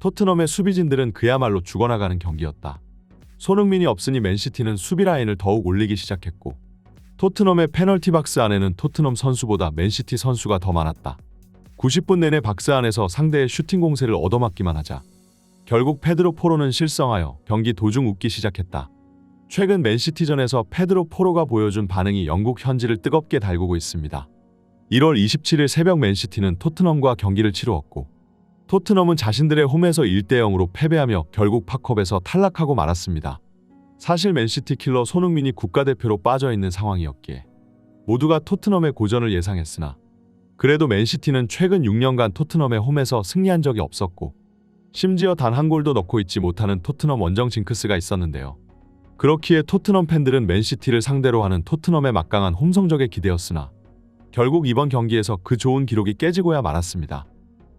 토트넘의 수비진들은 그야말로 죽어나가는 경기였다. 손흥민이 없으니 맨시티는 수비 라인을 더욱 올리기 시작했고 토트넘의 페널티 박스 안에는 토트넘 선수보다 맨시티 선수가 더 많았다. 90분 내내 박스 안에서 상대의 슈팅 공세를 얻어맞기만 하자 결국 페드로 포로는 실성하여 경기 도중 웃기 시작했다. 최근 맨시티전에서 페드로 포로가 보여준 반응이 영국 현지를 뜨겁게 달구고 있습니다. 1월 27일 새벽 맨시티는 토트넘과 경기를 치루었고 토트넘은 자신들의 홈에서 1대0으로 패배하며 결국 팝컵에서 탈락하고 말았습니다. 사실 맨시티 킬러 손흥민이 국가대표로 빠져있는 상황이었기에 모두가 토트넘의 고전을 예상했으나 그래도 맨시티는 최근 6년간 토트넘의 홈에서 승리한 적이 없었고 심지어 단 한 골도 넣고 있지 못하는 토트넘 원정 징크스가 있었는데요. 그렇기에 토트넘 팬들은 맨시티를 상대로 하는 토트넘의 막강한 홈 성적에 기대었으나 결국 이번 경기에서 그 좋은 기록이 깨지고야 말았습니다.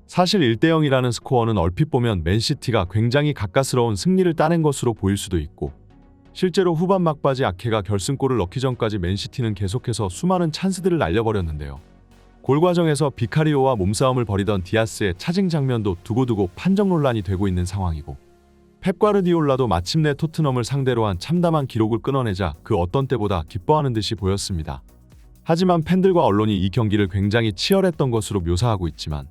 사실 1대0이라는 스코어는 얼핏 보면 맨시티가 굉장히 가까스러운 승리를 따낸 것으로 보일 수도 있고 실제로 후반 막바지 아케가 결승골을 넣기 전까지 맨시티는 계속해서 수많은 찬스들을 날려버렸는데요. 골 과정에서 비카리오와 몸싸움을 벌이던 디아스의 차징 장면도 두고두고 판정 논란이 되고 있는 상황이고 펩 과르디올라도 마침내 토트넘을 상대로 한 참담한 기록을 끊어내자 그 어떤 때보다 기뻐하는 듯이 보였습니다. 하지만 팬들과 언론이 이 경기를 굉장히 치열했던 것으로 묘사하고 있지만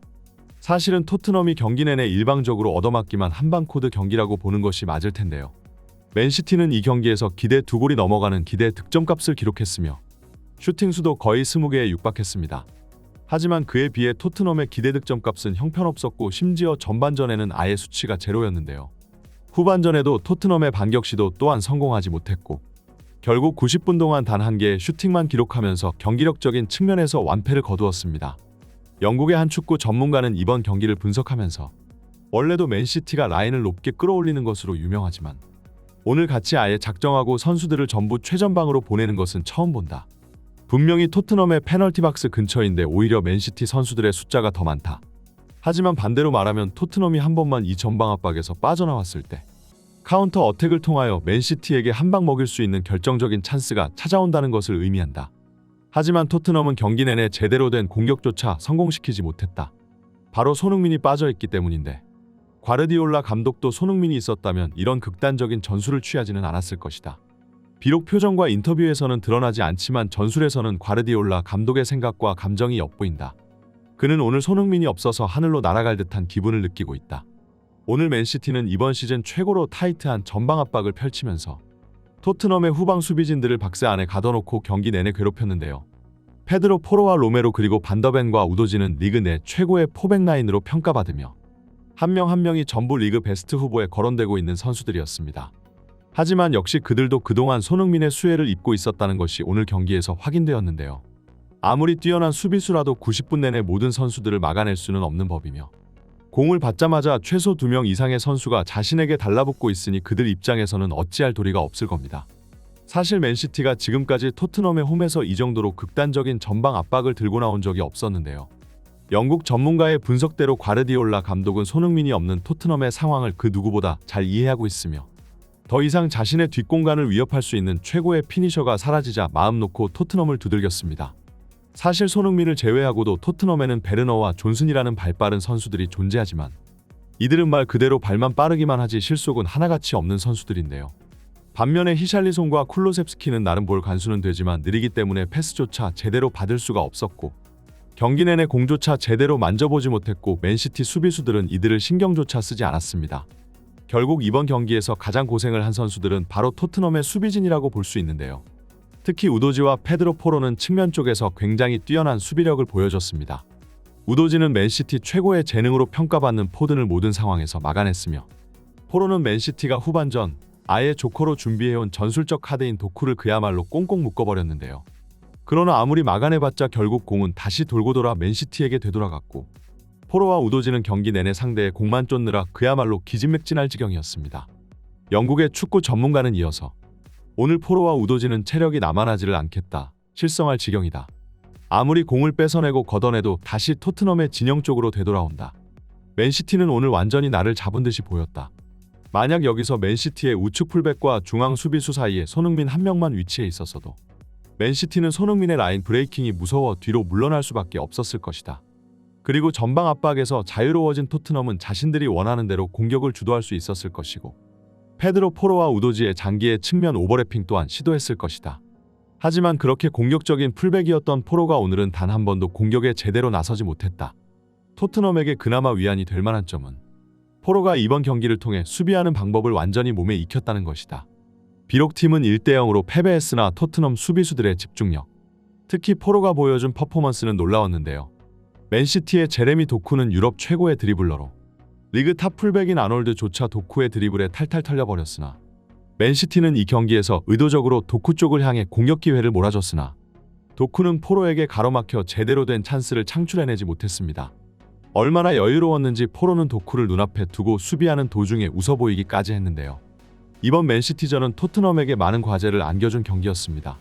사실은 토트넘이 경기 내내 일방적으로 얻어맞기만 한방 코드 경기라고 보는 것이 맞을 텐데요. 맨시티는 이 경기에서 기대 2골이 넘어가는 기대 득점값을 기록했으며 슈팅 수도 거의 20개에 육박했습니다. 하지만 그에 비해 토트넘의 기대 득점값은 형편없었고 심지어 전반전에는 아예 수치가 제로였는데요. 후반전에도 토트넘의 반격 시도 또한 성공하지 못했고 결국 90분 동안 단 한 개의 슈팅만 기록하면서 경기력적인 측면에서 완패를 거두었습니다. 영국의 한 축구 전문가는 이번 경기를 분석하면서 원래도 맨시티가 라인을 높게 끌어올리는 것으로 유명하지만 오늘 같이 아예 작정하고 선수들을 전부 최전방으로 보내는 것은 처음 본다. 분명히 토트넘의 페널티 박스 근처인데 오히려 맨시티 선수들의 숫자가 더 많다. 하지만 반대로 말하면 토트넘이 한 번만 이 전방 압박에서 빠져나왔을 때 카운터 어택을 통하여 맨시티에게 한 방 먹일 수 있는 결정적인 찬스가 찾아온다는 것을 의미한다. 하지만 토트넘은 경기 내내 제대로 된 공격조차 성공시키지 못했다. 바로 손흥민이 빠져있기 때문인데 과르디올라 감독도 손흥민이 있었다면 이런 극단적인 전술을 취하지는 않았을 것이다. 비록 표정과 인터뷰에서는 드러나지 않지만 전술에서는 과르디올라 감독의 생각과 감정이 엿보인다. 그는 오늘 손흥민이 없어서 하늘로 날아갈 듯한 기분을 느끼고 있다. 오늘 맨시티는 이번 시즌 최고로 타이트한 전방 압박을 펼치면서 토트넘의 후방 수비진들을 박스 안에 가둬놓고 경기 내내 괴롭혔는데요. 페드로 포로와 로메로 그리고 반더벤과 우도지는 리그 내 최고의 포백 라인으로 평가받으며 한 명 한 명이 전부 리그 베스트 후보에 거론되고 있는 선수들이었습니다. 하지만 역시 그들도 그동안 손흥민의 수혜를 입고 있었다는 것이 오늘 경기에서 확인되었는데요. 아무리 뛰어난 수비수라도 90분 내내 모든 선수들을 막아낼 수는 없는 법이며 공을 받자마자 최소 2명 이상의 선수가 자신에게 달라붙고 있으니 그들 입장에서는 어찌할 도리가 없을 겁니다. 사실 맨시티가 지금까지 토트넘의 홈에서 이 정도로 극단적인 전방 압박을 들고 나온 적이 없었는데요. 영국 전문가의 분석대로 과르디올라 감독은 손흥민이 없는 토트넘의 상황을 그 누구보다 잘 이해하고 있으며 더 이상 자신의 뒷공간을 위협할 수 있는 최고의 피니셔가 사라지자 마음 놓고 토트넘을 두들겼습니다. 사실 손흥민을 제외하고도 토트넘에는 베르너와 존슨이라는 발빠른 선수들이 존재하지만 이들은 말 그대로 발만 빠르기만 하지 실속은 하나같이 없는 선수들인데요. 반면에 히샬리송과 쿨로셉스키는 나름 볼 간수는 되지만 느리기 때문에 패스조차 제대로 받을 수가 없었고 경기 내내 공조차 제대로 만져보지 못했고 맨시티 수비수들은 이들을 신경조차 쓰지 않았습니다. 결국 이번 경기에서 가장 고생을 한 선수들은 바로 토트넘의 수비진이라고 볼 수 있는데요. 특히 우도지와 페드로 포로는 측면 쪽에서 굉장히 뛰어난 수비력을 보여줬습니다. 우도지는 맨시티 최고의 재능으로 평가받는 포든을 모든 상황에서 막아냈으며 포로는 맨시티가 후반전 아예 조커로 준비해온 전술적 카드인 도쿠를 그야말로 꽁꽁 묶어버렸는데요. 그러나 아무리 막아내봤자 결국 공은 다시 돌고 돌아 맨시티에게 되돌아갔고 포로와 우도지는 경기 내내 상대의 공만 쫓느라 그야말로 기진맥진할 지경이었습니다. 영국의 축구 전문가는 이어서 오늘 포로와 우도지는 체력이 남아나지를 않겠다. 실성할 지경이다. 아무리 공을 뺏어내고 걷어내도 다시 토트넘의 진영 쪽으로 되돌아온다. 맨시티는 오늘 완전히 나를 잡은 듯이 보였다. 만약 여기서 맨시티의 우측 풀백과 중앙 수비수 사이에 손흥민 한 명만 위치해 있었어도 맨시티는 손흥민의 라인 브레이킹이 무서워 뒤로 물러날 수밖에 없었을 것이다. 그리고 전방 압박에서 자유로워진 토트넘은 자신들이 원하는 대로 공격을 주도할 수 있었을 것이고 페드로 포로와 우도지의 장기의 측면 오버래핑 또한 시도했을 것이다. 하지만 그렇게 공격적인 풀백이었던 포로가 오늘은 단 한 번도 공격에 제대로 나서지 못했다. 토트넘에게 그나마 위안이 될 만한 점은 포로가 이번 경기를 통해 수비하는 방법을 완전히 몸에 익혔다는 것이다. 비록 팀은 1대0으로 패배했으나 토트넘 수비수들의 집중력, 특히 포로가 보여준 퍼포먼스는 놀라웠는데요. 맨시티의 제레미 도쿠는 유럽 최고의 드리블러로 리그 탑 풀백인 아놀드조차 도쿠의 드리블에 탈탈 털려버렸으나 맨시티는 이 경기에서 의도적으로 도쿠 쪽을 향해 공격 기회를 몰아줬으나 도쿠는 포로에게 가로막혀 제대로 된 찬스를 창출해내지 못했습니다. 얼마나 여유로웠는지 포로는 도쿠를 눈앞에 두고 수비하는 도중에 웃어 보이기까지 했는데요. 이번 맨시티전은 토트넘에게 많은 과제를 안겨준 경기였습니다.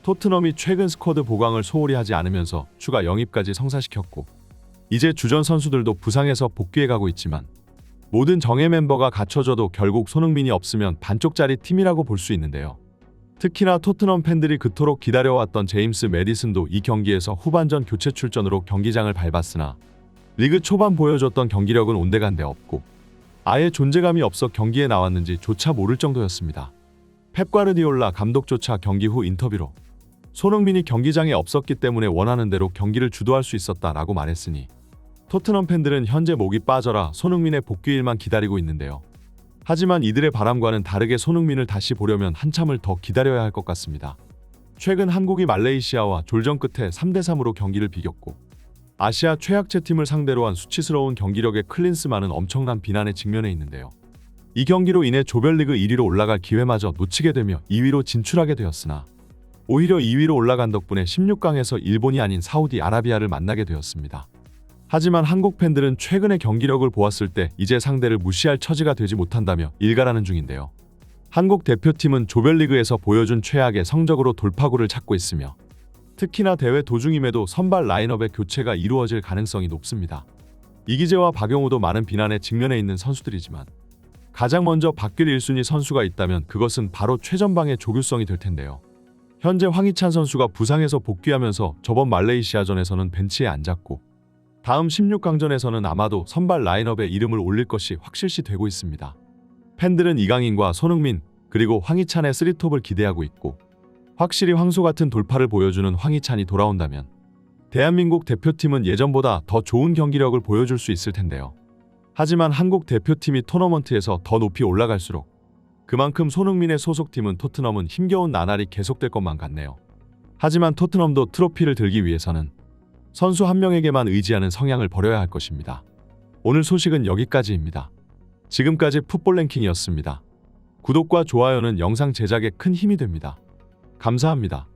토트넘이 최근 스쿼드 보강을 소홀히 하지 않으면서 추가 영입까지 성사시켰고 이제 주전 선수들도 부상해서 복귀해가고 있지만 모든 정예 멤버가 갖춰져도 결국 손흥민이 없으면 반쪽짜리 팀이라고 볼 수 있는데요. 특히나 토트넘 팬들이 그토록 기다려왔던 제임스 매디슨도 이 경기에서 후반전 교체 출전으로 경기장을 밟았으나 리그 초반 보여줬던 경기력은 온데간데 없고 아예 존재감이 없어 경기에 나왔는지 조차 모를 정도였습니다. 펩 과르디올라 감독조차 경기 후 인터뷰로 손흥민이 경기장에 없었기 때문에 원하는 대로 경기를 주도할 수 있었다라고 말했으니 토트넘 팬들은 현재 목이 빠져라 손흥민의 복귀일만 기다리고 있는데요. 하지만 이들의 바람과는 다르게 손흥민을 다시 보려면 한참을 더 기다려야 할 것 같습니다. 최근 한국이 말레이시아와 졸전 끝에 3대3으로 경기를 비겼고 아시아 최약체 팀을 상대로 한 수치스러운 경기력의 클린스만은 엄청난 비난에 직면해 있는데요. 이 경기로 인해 조별리그 1위로 올라갈 기회마저 놓치게 되며 2위로 진출하게 되었으나 오히려 2위로 올라간 덕분에 16강에서 일본이 아닌 사우디아라비아를 만나게 되었습니다. 하지만 한국 팬들은 최근의 경기력을 보았을 때 이제 상대를 무시할 처지가 되지 못한다며 일갈하는 중인데요. 한국 대표팀은 조별리그에서 보여준 최악의 성적으로 돌파구를 찾고 있으며 특히나 대회 도중임에도 선발 라인업의 교체가 이루어질 가능성이 높습니다. 이기재와 박용우도 많은 비난에 직면해 있는 선수들이지만 가장 먼저 바뀔 1순위 선수가 있다면 그것은 바로 최전방의 조규성이 될 텐데요. 현재 황희찬 선수가 부상해서 복귀하면서 저번 말레이시아전에서는 벤치에 앉았고 다음 16강전에서는 아마도 선발 라인업에 이름을 올릴 것이 확실시 되고 있습니다. 팬들은 이강인과 손흥민 그리고 황희찬의 쓰리톱을 기대하고 있고 확실히 황소 같은 돌파를 보여주는 황희찬이 돌아온다면 대한민국 대표팀은 예전보다 더 좋은 경기력을 보여줄 수 있을 텐데요. 하지만 한국 대표팀이 토너먼트에서 더 높이 올라갈수록 그만큼 손흥민의 소속팀은 토트넘은 힘겨운 나날이 계속될 것만 같네요. 하지만 토트넘도 트로피를 들기 위해서는 선수 한 명에게만 의지하는 성향을 버려야 할 것입니다. 오늘 소식은 여기까지입니다. 지금까지 풋볼 랭킹이었습니다. 구독과 좋아요는 영상 제작에 큰 힘이 됩니다. 감사합니다.